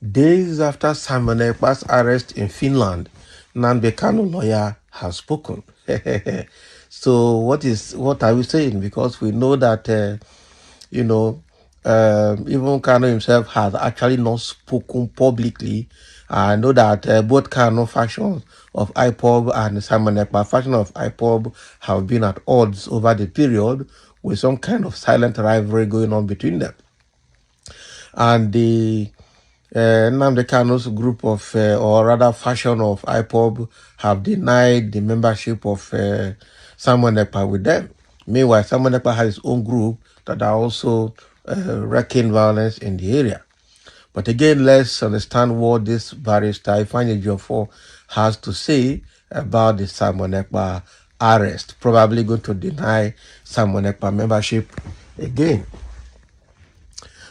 Days after Simon Ekpa's arrest in Finland, Kanu lawyer has spoken. So what are we saying? Because we know that you know even Kanu himself has actually not spoken publicly. I know that both Kanu factions of IPOB and Simon Ekpa faction of IPOB have been at odds over the period, with some kind of silent rivalry going on between them. And the Nnamdi Kanu's group of, or rather faction of IPOB, have denied the membership of Simon Ekpa with them. Meanwhile, Simon Ekpa has his own group that are also wreaking violence in the area. But again, let's understand what this barrister Ifeanyi Ejiofor has to say about the Simon Ekpa arrest. Probably going to deny Simon Ekpa membership again.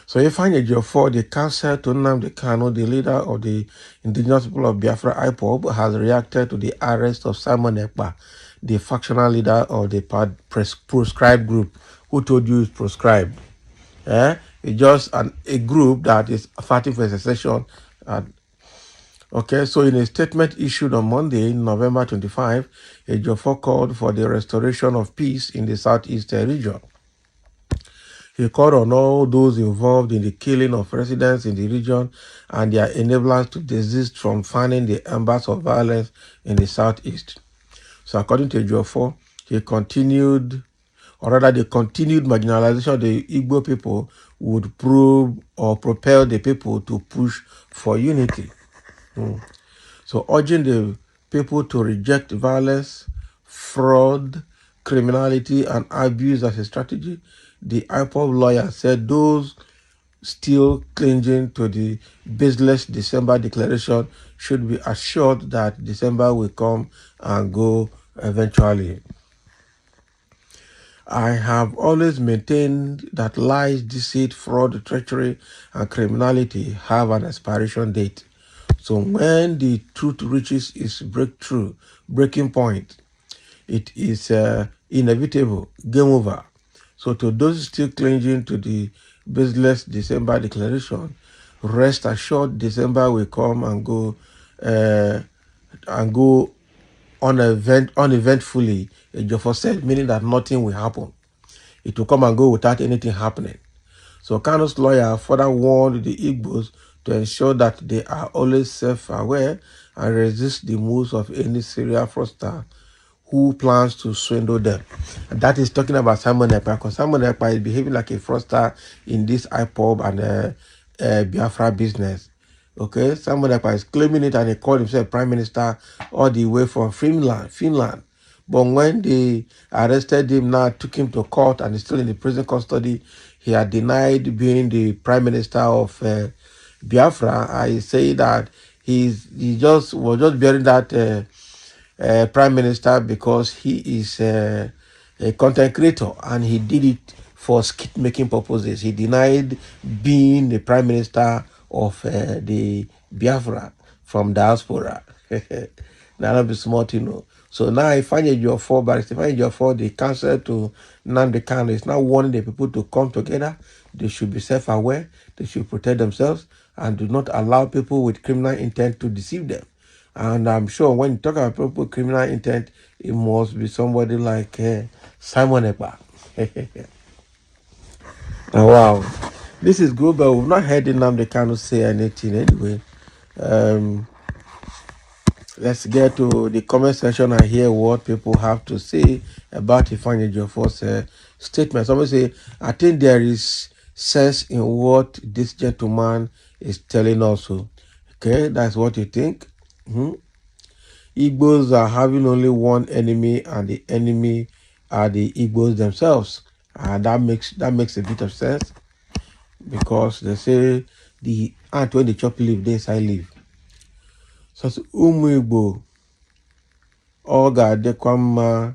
So Ifeanyi Ejiofor, the counsel to Nnamdi Kanu, the leader of the indigenous people of Biafra IPOB, has reacted to the arrest of Simon Ekpa, the factional leader of the proscribed group. Who told you it's proscribed? It's just a group that is fighting for secession. Okay, so in a statement issued on Monday, November 25, Ejiofor called for the restoration of peace in the southeast region. He called on all those involved in the killing of residents in the region and their enablers to desist from fanning the embers of violence in the southeast. So according to Ejiofor, the continued marginalization of the Igbo people would prove or propel the people to push for unity. So urging the people to reject violence, fraud, criminality, and abuse as a strategy, the IPOB lawyer said those still clinging to the baseless December declaration should be assured that December will come and go eventually. I have always maintained that lies, deceit, fraud, treachery, and criminality have an expiration date. So when the truth reaches its breaking point, it is inevitable, game over. So to those still clinging to the baseless December declaration, rest assured December will come and go uneventfully. Ejiofor said, meaning that nothing will happen. It will come and go without anything happening. So Kanu's lawyer further warned the Igbos to ensure that they are always self-aware and resist the moves of any serial fraudster who plans to swindle them. And that is talking about Simon Ekpa, because Simon Ekpa is behaving like a fraudster in this IPOB and Biafra business. Okay, Simon Ekpa is claiming it, and he called himself prime minister all the way from Finland. But when they arrested him, now took him to court and he's still in the prison custody, he had denied being the prime minister of Biafra. I say that he was just bearing that prime minister because he is a content creator and he did it for skit making purposes. He denied being the prime minister of the Biafra from diaspora. That'll be smart, you know. So now Ifeanyi Ejiofor, Barrister Ifeanyi Ejiofor, the counsel to Nnamdi Kanu, is now warning the people to come together. They should be self-aware. They should protect themselves and do not allow people with criminal intent to deceive them. And I'm sure when you talk about people with criminal intent, it must be somebody like Simon Ekpa. Wow, this is good, but we've not heard Nnamdi Kanu say anything anyway. Let's get to the comment section and hear what people have to say about Ifeanyi Ejiofor's statement. Somebody say, I think there is sense in what this gentleman is telling us. Okay, that's what you think. Igbos are having only one enemy, and the enemy are the Igbos themselves. And that makes a bit of sense, because they say the ant when the chop leaf, they say leaf. So Igbo ọ ga-adịkwa mma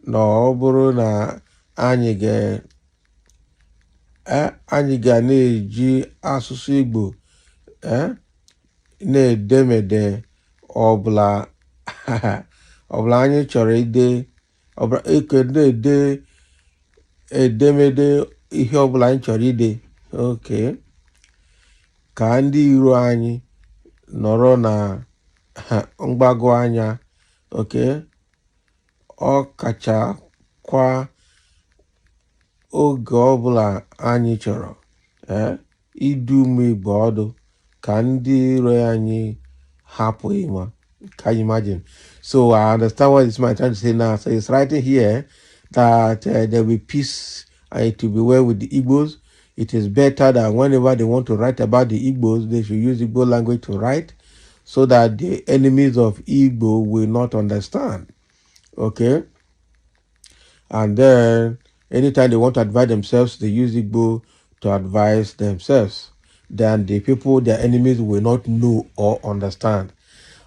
na ọ bụrụ na anyị ga na-eji asụsụ Igbo na-edemede ọbụla anyị chọrọ ide na-ede edemede ihe ọbụla anyị chọrọ ide. Okay, ka ndị iro anyị nọrọ na mgbago anya, okay? Ọ kachakwa oge ọbụla anyị chọrọ idu ụmụ Igbo ọdụ ka ndị iro anyị hapụ ịma. Can you imagine? So I understand what this man trying to say now. So he's writing here that there will be peace and it will be well with the Igbos. It is better that whenever they want to write about the Igbos, they should use Igbo language to write so that the enemies of Igbo will not understand. Okay? And then anytime they want to advise themselves, they use Igbo to advise themselves. Then the people, their enemies, will not know or understand.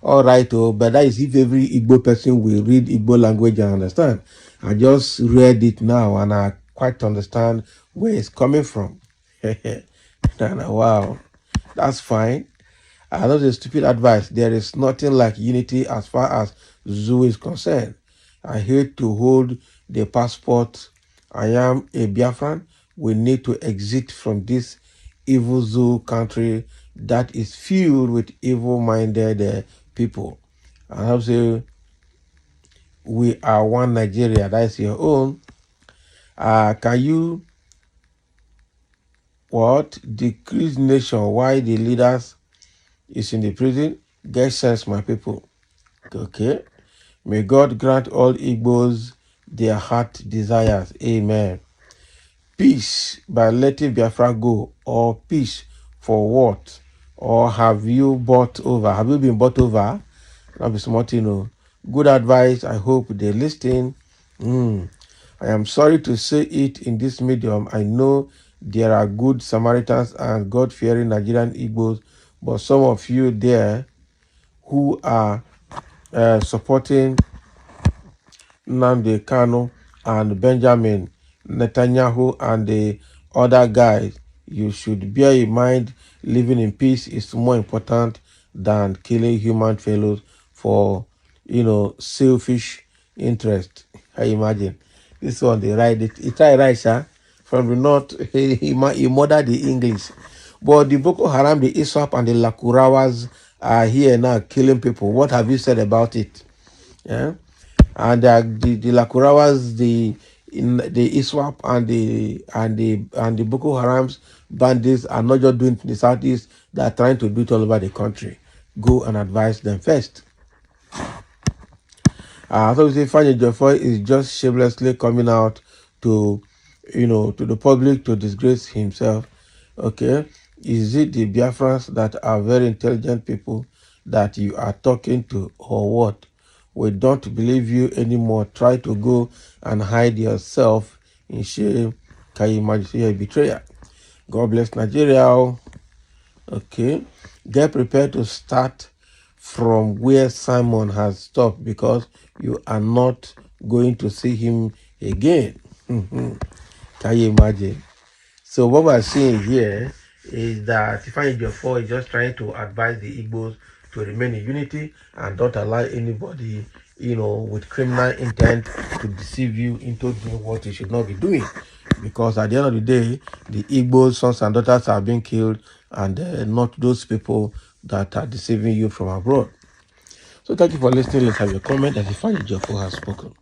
All right, but that is if every Igbo person will read Igbo language and understand. I just read it now and I quite understand where it's coming from. Wow, that's fine. That's a stupid advice. There is nothing like unity as far as zoo is concerned. I hate to hold the passport. I am a Biafran. We need to exit from this evil zoo country that is filled with evil-minded people. And I say, we are one Nigeria. That is your own. Can you decrease nation? Why the leaders is in the prison? Get sense, my people. Okay. May God grant all Igbos their heart desires. Amen. Peace by letting Biafra go, or peace for what? Or have you bought over? Have you been bought over? Not be smart, you know. Good advice. I hope they listen. I am sorry to say it in this medium. I know there are good Samaritans and God-fearing Nigerian Igbos, but some of you there who are supporting Nnamdi Kanu and Benjamin Netanyahu and the other guys, you should bear in mind living in peace is more important than killing human fellows for, selfish interest. I imagine. This one, they write it. He tried right, sir. From the north, he murdered the English. But the Boko Haram, the ISWAP, and the Lakurawas are here now killing people. What have you said about it? Yeah? And the Lakurawas, the ISWAP and the Boko Haram's bandits are not just doing it in the southeast, they are trying to do it all over the country. Go and advise them first. So we say Fanny Joffoy is just shamelessly coming out to the public to disgrace himself. Okay. Is it the Biafrans that are very intelligent people that you are talking to, or what? We don't believe you anymore. Try to go and hide yourself in shame. Can you imagine a betrayer? God bless Nigeria. Okay. Get prepared to start from where Simon has stopped, because you are not going to see him again. Can you imagine? So what we're seeing here is that Ifeanyi Ejiofor is just trying to advise the Igbos to remain in unity and don't allow anybody, with criminal intent to deceive you into doing what you should not be doing. Because at the end of the day, the Igbos' sons and daughters are being killed, and not those people that are deceiving you from abroad. So thank you for listening. Let's have your comment as Ifeanyi Ejiofor has spoken.